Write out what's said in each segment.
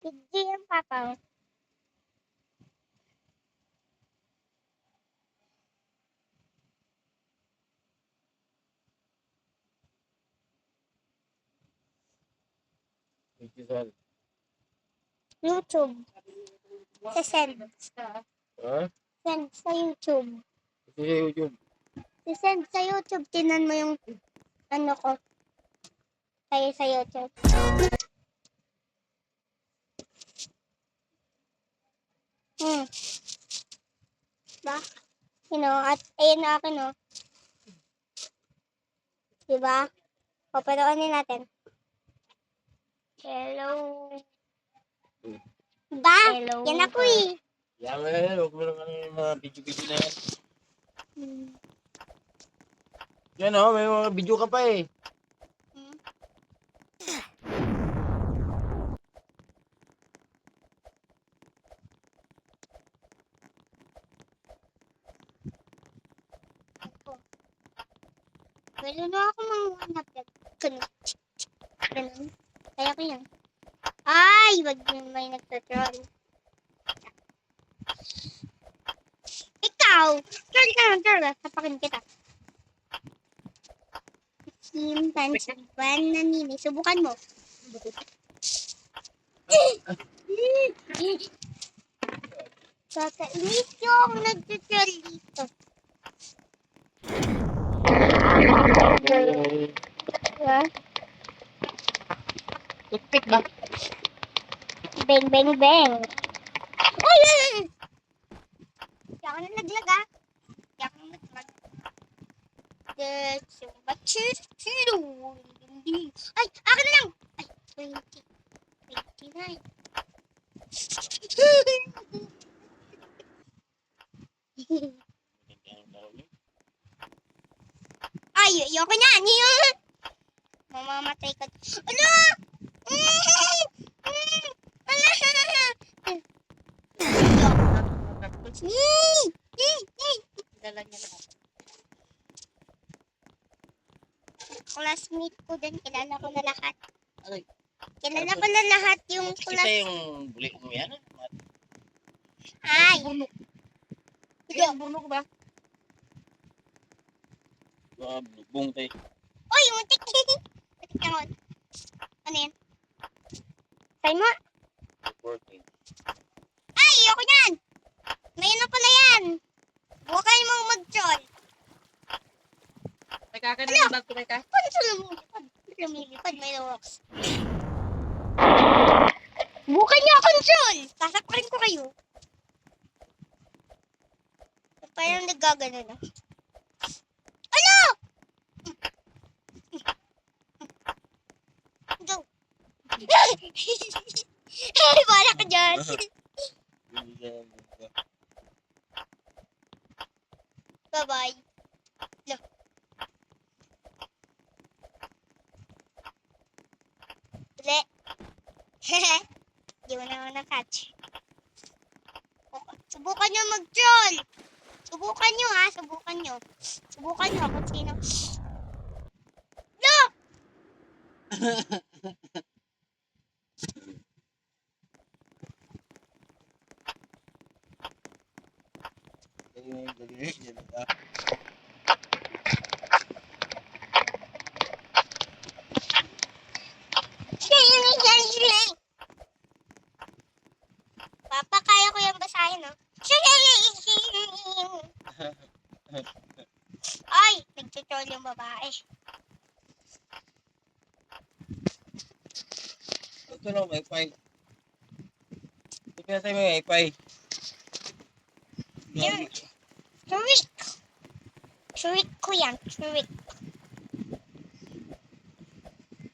Hindi yung papa. YouTube. Sa send. Ha? Send sa YouTube. Sa YouTube. Send sa YouTube. Tinan mo yung ano ko. Kayo sa YouTube. Ba? At ayun na akin, no? Diba? O, panoorin natin. Hello. Ba? Hello. Yan ako eh. Yan mo na yan. Huwag mo naman yung mga video-video na yan. Yan o, may mga video ka pa eh. Wala na ako manghanap. Ganun. Kaya ko yan. Ay! Wag yung may nagtatroll. Ikaw! Troll ka lang, troll. Tapakin kita. Simpan sa ban na nini. Subukan mo. Kakainis yung nagtatroll dito. Yeah. Toothpick ba? Bang, bang, bang. Ay! Kaya ka na naglag, ah. Kaya ka na naglag. That's what you Ay! Akin na lang! Ay! 20. 29. Ay! Ayoko na! Mamamatay ka. Ano? Dala niya lahat. Classmate ko din, kilala ko na lahat. Aray. Kilala ko na lahat yung Kita yung buli mo yan. Ay! Yung burno ko ba? Bung tayo. Uy! Muntik! Muntik ka ron. Ano yan? Try mo? Ay! Ayoko yan! May ano pala yan! Huwag kayo mong mag-troll. May kaka na yung bag ko ka? Paano sa lumilipad? Lumilipad, may rocks. Bukan niyo akong troll! Sasakparin ko kayo. Parang nagagano na. Ano? Go! Hey, wala ka dyan! Bye-bye. Look. Uli. Di mo naman na-catch. Subukan nyo mag-troll. Subukan nyo, ha? Subukan nyo. Subukan nyo kung sino. Look! Papa, kaya ko yung basahin, no? Ay! Nag-troll yung babae. Ito na, wifi. Ito kaya tayo may wifi. Trick! Trick ko yan. Trick.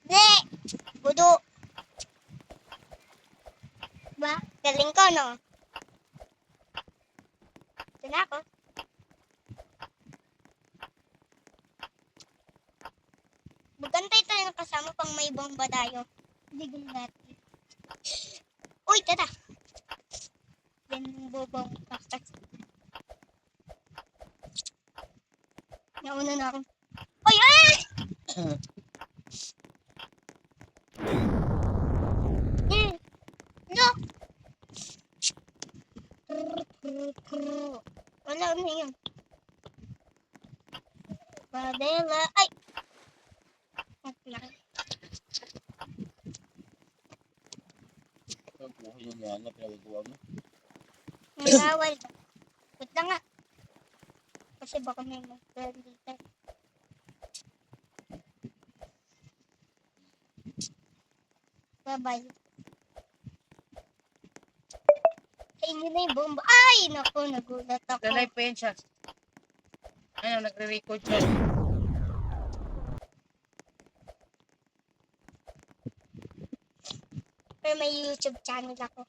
Ne! Budo. Ba? Galing ko, no? Ito na ako. Magantay tayo ng kasama pang may bomba tayo. Hindi natin. Uy, tata! Yan yung bobong kaktas. Nauna na ako. Uy, ay! No! Wala na yun. Padela. Ay! Okay. Ang buhay yun yan na pinagagawa mo. Nangawal. Wait lang nga. Kasi baka may mag-girl dito. Bye-bye. Ay, hindi na yung bomba. Ay, naku, nagulat ako. Nag-live pa yan siya. Ano, nagre-record siya. Pero may YouTube channel ako.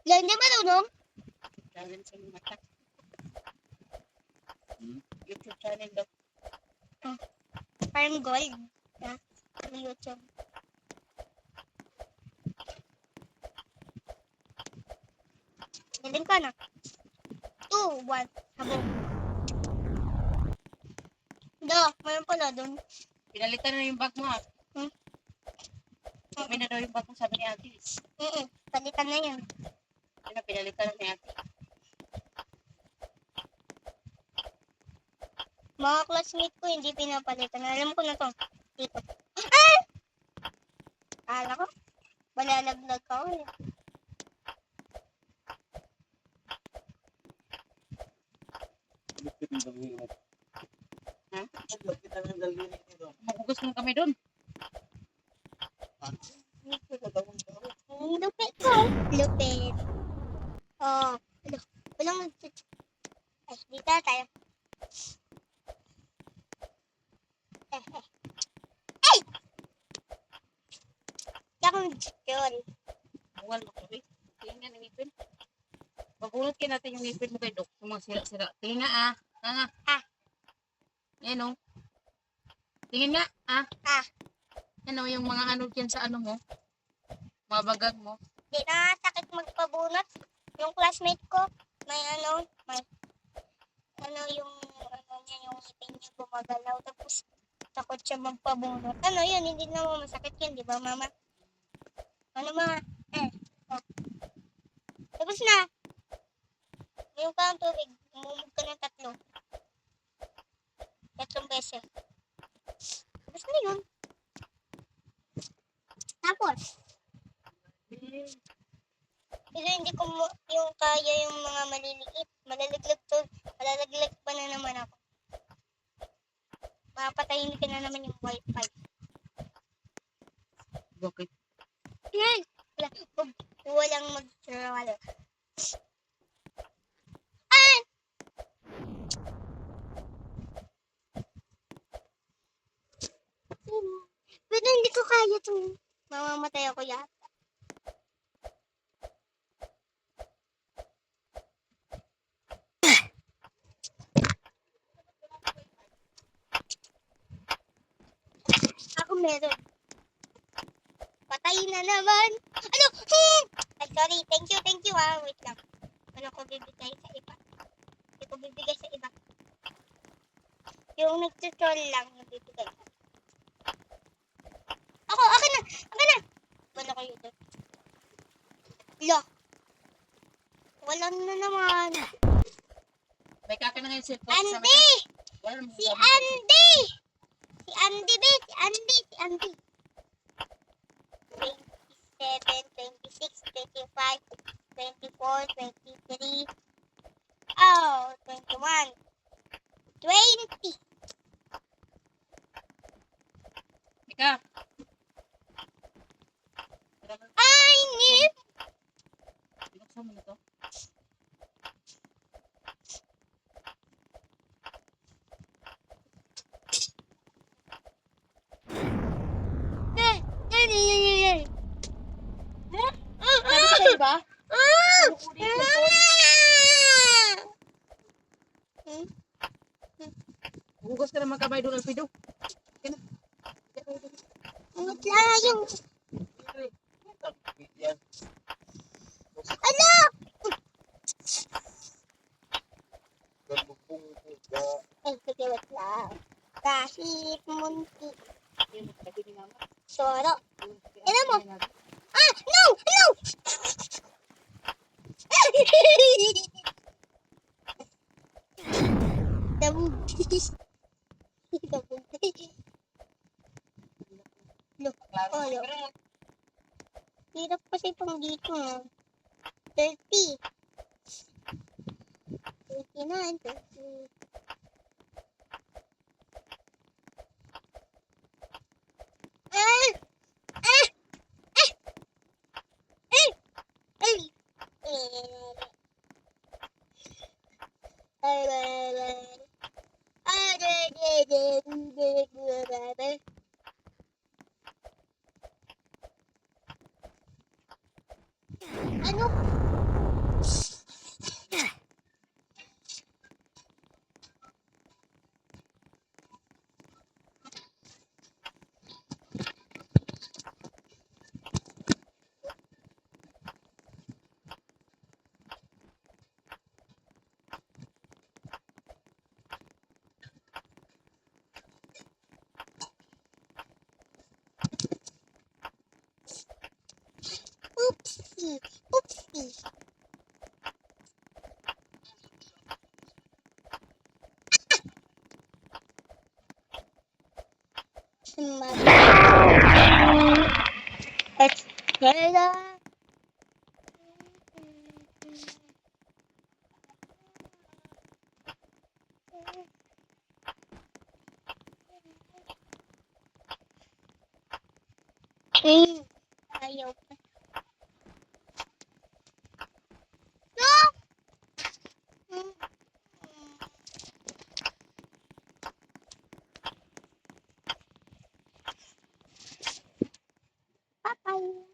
Lang, di marunong? Channel sa mga mata. Hmm? YouTube channel daw. Farm Gold. Na, sa YouTube. Galing ka na. 2, 1, habog. Mayroon pala doon. Pinalitan na yung bag mo ah. Hmm? Sabi na daw yung bag mo, sabi ni ate. Palitan na yun. Ano, pinalitan na ni ate. Mga classmate ko hindi pinapalitan. Alam ko na to. Dito. Ah! Kala ko. Balalaglag ka ulit. Lupit yung daliri mo. Ha? Lupit ang daliri nito. Magugas mo kami doon. Lupit ko. Lupit. Oh. Walang nag-touch. Ay, dito tayo. Ay! Hindi ako nag-secure. Buwan mo kami. Tingnan ang ngipin. Pagulot kayo natin yung ngipin mo kay Dok. Yung mga sira-sira. Tingnan ah. Ah. Ah. Yan o. Tingin nga. Ah. Ah. Ano yung mga ano dyan sa ano mo? Mga bagag mo. Di na sakit magpabunot. Yung classmate ko, may yung niya, yung ngipin niya gumagalaw. Tapos, takot siya magpabunot. Ano yun, hindi naman masakit yun, di ba, mama? Ano mga, oh. Tapos na. Ngayon ka ang tubig, umumog ka ng 3. 3 beses. Tapos na yun. Tapos, pero hindi ko yung kaya yung mga maliliit. Malalaglag pa na naman ako. Mapatayin ka na naman yung wifi. Bakit? Yan! Walang mag-travel. Ah! Pero hindi ko kaya itong mamamatay ako yata. Ako meron. Patayin na naman. Ano? Ay, sorry. Thank you. Wait lang. Ano ko bibigay sa iba? Hindi ko bibigay sa iba. Yung nag-tutorial lang yung bibigay. Akin na. Wala kayo doon. Lo. Wala na naman. May kaka na ngayon cellphone. Sama Andy! ka. Wala naman Si gamit. Andy! Si Andy, be! Si Andy! 27, 26, 25, 24, 23, 21, 20. Ika. Ay, Nip! Binuksan mo na to. Sabi ko sa'yo ba? Hugas ka naman kamay doon, Alpido. Ang layo. Lupit yan. Ano? Garbong Ay, sige, wait lang. Kahit munti. Yung lagi ni mama. Soro. Ina mo. Ah! No! No! Dabog. Dabog. Look. Oh, look. Hirap kasi itong dito. 30. 29, 30. Ah! Ah! Ah! Ay! Ano? Oopsie. Oopsie. It's ayaw pa. No! Bye-bye.